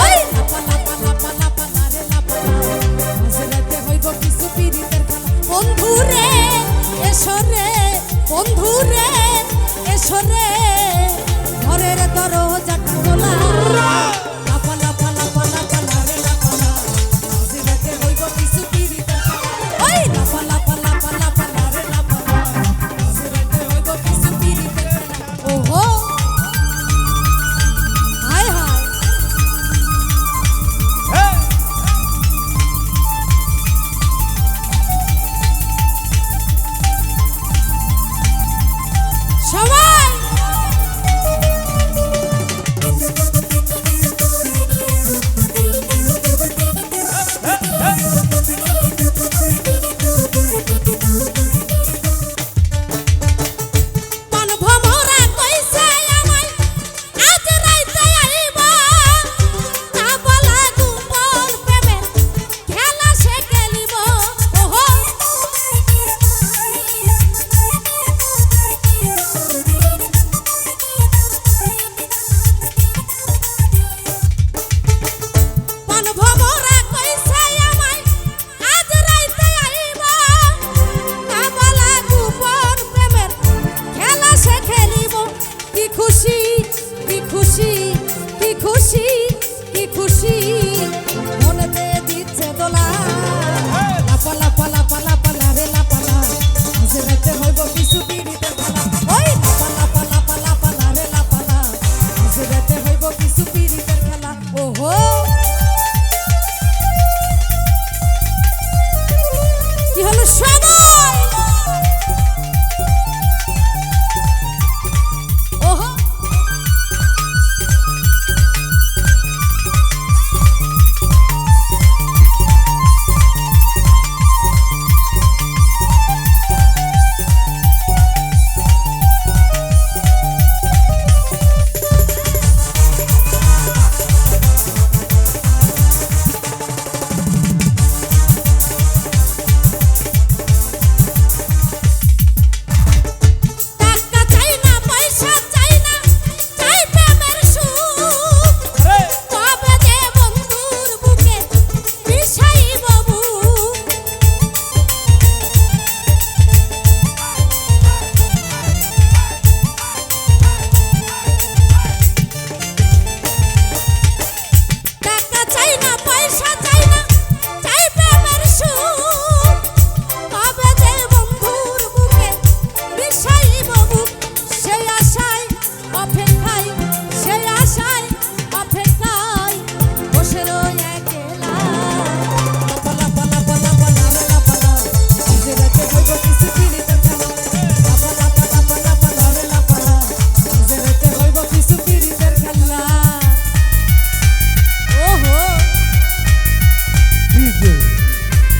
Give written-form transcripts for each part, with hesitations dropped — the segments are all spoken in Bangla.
ওই লাপা লাপা লাপা লাপা লারে লাপা মাঝরাতে হইব কিছু পীড়িতের খেলা বন্ধু রে এসো রে বন্ধু রে এসো রে ঘরের দরজাটা খোলা লাপা লাপা লাপা লাপা লারে লাপা মাঝরাতে হইব কিছু পীড়িতের খেলা ওই লাপা লাপা লাপা লাপা লারে লাপা মাঝরাতে হইব কিছু পীড়িতের খেলা ওহো হায় হায় সবাই খুশি কি খুশি কি খুশি কি খুশি মনেতে দিচ্ছে দোলা লাপা লাপা লাপা লাপা লারে লাপা মাঝরাতে হইব কিছু পীড়িতের খেলা ওই লাপা লাপা লাপা লাপা লারে লাপা মাঝরাতে হইব কিছু পীড়িতের খেলা ওহো কি হলো সবাই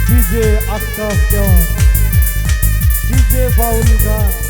DJ Askaf Dewan, DJ Baul Khan.